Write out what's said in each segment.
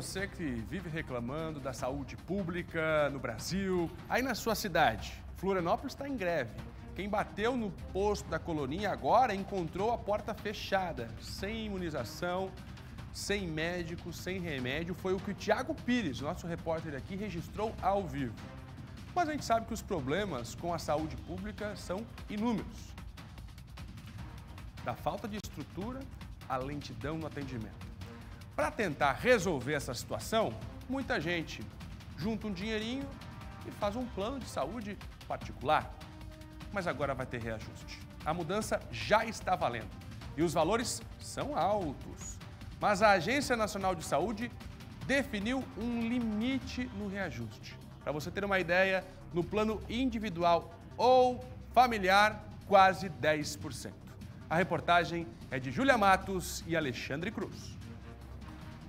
você que vive reclamando da saúde pública no Brasil. Aí na sua cidade, Florianópolis está em greve. Quem bateu no posto da Coloninha agora encontrou a porta fechada, sem imunização, sem médico, sem remédio. Foi o que o Thiago Pires, nosso repórter aqui, registrou ao vivo. Mas a gente sabe que os problemas com a saúde pública são inúmeros. Da falta de estrutura à lentidão no atendimento. Para tentar resolver essa situação, muita gente junta um dinheirinho e faz um plano de saúde particular. Mas agora vai ter reajuste. A mudança já está valendo e os valores são altos. Mas a Agência Nacional de Saúde definiu um limite no reajuste. Para você ter uma ideia, no plano individual ou familiar, quase 10%. A reportagem é de Júlia Matos e Alexandre Cruz.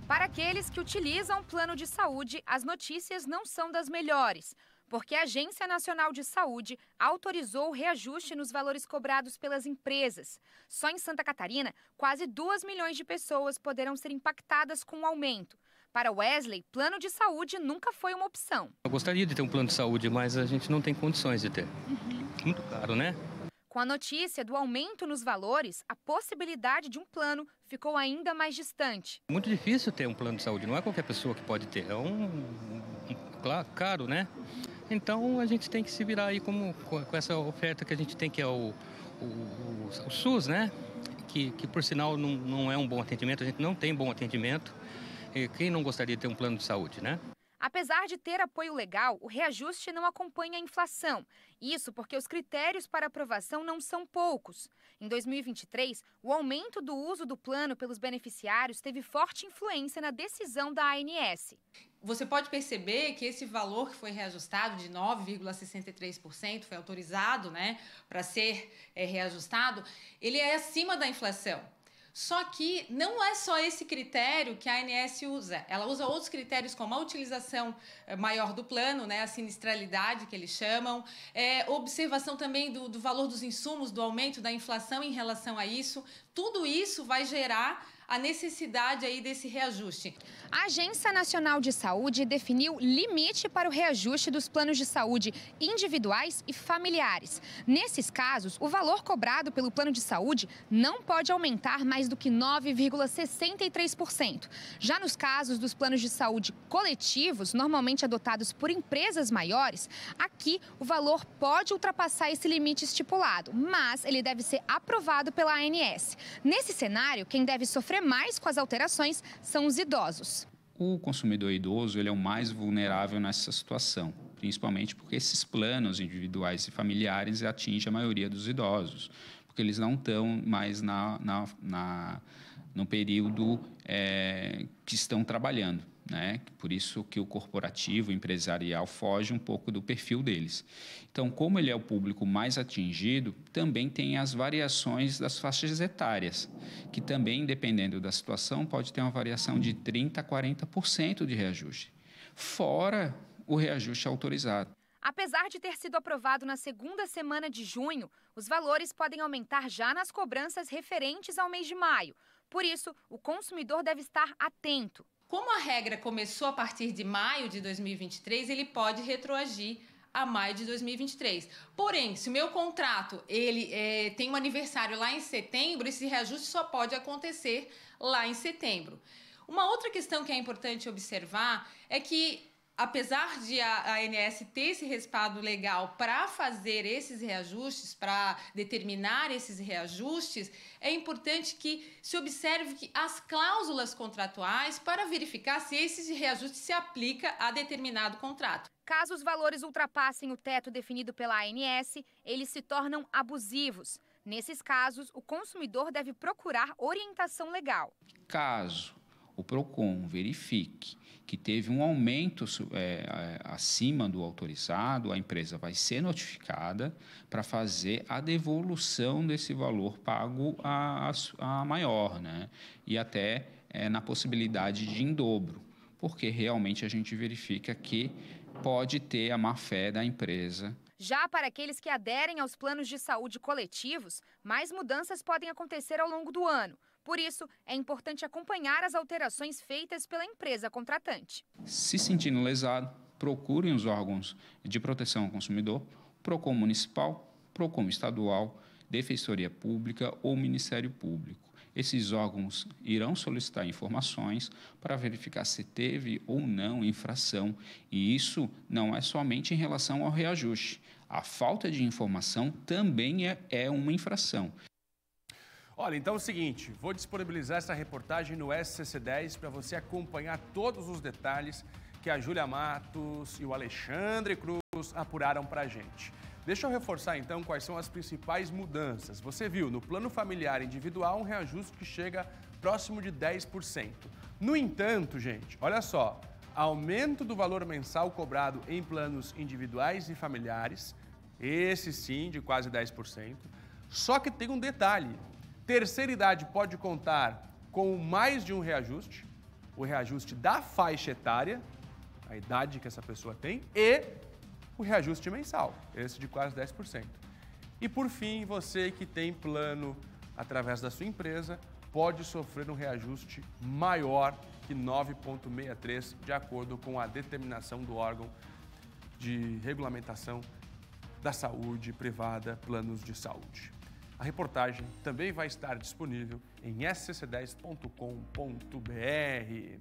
Para aqueles que utilizam o plano de saúde, as notícias não são das melhores, porque a Agência Nacional de Saúde autorizou o reajuste nos valores cobrados pelas empresas. Só em Santa Catarina, quase 2 milhões de pessoas poderão ser impactadas com o aumento. Para Wesley, plano de saúde nunca foi uma opção. Eu gostaria de ter um plano de saúde, mas a gente não tem condições de ter. Muito caro, né? Com a notícia do aumento nos valores, a possibilidade de um plano ficou ainda mais distante. Muito difícil ter um plano de saúde, não é qualquer pessoa que pode ter, caro, né? Então a gente tem que se virar aí com essa oferta que a gente tem, que é o SUS, né? Que por sinal não é um bom atendimento, a gente não tem bom atendimento. E quem não gostaria de ter um plano de saúde, né? Apesar de ter apoio legal, o reajuste não acompanha a inflação. Isso porque os critérios para aprovação não são poucos. Em 2023, o aumento do uso do plano pelos beneficiários teve forte influência na decisão da ANS. Você pode perceber que esse valor que foi reajustado de 9,63%, foi autorizado, né, para ser reajustado, ele é acima da inflação. Só que não é só esse critério que a ANS usa. Ela usa outros critérios como a utilização maior do plano, né, a sinistralidade que eles chamam, observação também do valor dos insumos, do aumento da inflação em relação a isso. Tudo isso vai gerar a necessidade aí desse reajuste. A Agência Nacional de Saúde definiu limite para o reajuste dos planos de saúde individuais e familiares. Nesses casos, o valor cobrado pelo plano de saúde não pode aumentar mais do que 9,63%. Já nos casos dos planos de saúde coletivos, normalmente adotados por empresas maiores, aqui o valor pode ultrapassar esse limite estipulado, mas ele deve ser aprovado pela ANS. Nesse cenário, quem deve sofrer mais com as alterações são os idosos. O consumidor idoso ele é o mais vulnerável nessa situação, principalmente porque esses planos individuais e familiares atingem a maioria dos idosos, porque eles não estão mais no período que estão trabalhando, né? Por isso que o corporativo, o empresarial, foge um pouco do perfil deles. Então, como ele é o público mais atingido, também tem as variações das faixas etárias, que também, dependendo da situação, pode ter uma variação de 30% a 40% de reajuste, fora o reajuste autorizado. Apesar de ter sido aprovado na segunda semana de junho, os valores podem aumentar já nas cobranças referentes ao mês de maio. Por isso, o consumidor deve estar atento. Como a regra começou a partir de maio de 2023, ele pode retroagir a maio de 2023. Porém, se o meu contrato tem um aniversário lá em setembro, esse reajuste só pode acontecer lá em setembro. Uma outra questão que é importante observar é que, apesar de a ANS ter esse respaldo legal para fazer esses reajustes, para determinar esses reajustes, é importante que se observe que as cláusulas contratuais para verificar se esse reajuste se aplica a determinado contrato. Caso os valores ultrapassem o teto definido pela ANS, eles se tornam abusivos. Nesses casos, o consumidor deve procurar orientação legal. Caso o PROCON verifique que teve um aumento acima do autorizado, a empresa vai ser notificada para fazer a devolução desse valor pago a maior, né? E até na possibilidade de em dobro, porque realmente a gente verifica que pode ter a má-fé da empresa. Já para aqueles que aderem aos planos de saúde coletivos, mais mudanças podem acontecer ao longo do ano. Por isso, é importante acompanhar as alterações feitas pela empresa contratante. Se sentindo lesado, procurem os órgãos de proteção ao consumidor, PROCON municipal, PROCON estadual, Defensoria Pública ou Ministério Público. Esses órgãos irão solicitar informações para verificar se teve ou não infração, e isso não é somente em relação ao reajuste. A falta de informação também é uma infração. Olha, então é o seguinte, vou disponibilizar essa reportagem no SCC10 para você acompanhar todos os detalhes que a Júlia Matos e o Alexandre Cruz apuraram para a gente. Deixa eu reforçar então quais são as principais mudanças. Você viu, no plano familiar individual, um reajuste que chega próximo de 10%. No entanto, gente, olha só, aumento do valor mensal cobrado em planos individuais e familiares, esse sim, de quase 10%. Só que tem um detalhe, terceira idade pode contar com mais de um reajuste, o reajuste da faixa etária, a idade que essa pessoa tem, e o reajuste mensal, esse de quase 10%. E por fim, você que tem plano através da sua empresa, pode sofrer um reajuste maior que 9,63, de acordo com a determinação do órgão de regulamentação da saúde privada, planos de saúde. A reportagem também vai estar disponível em scc10.com.br.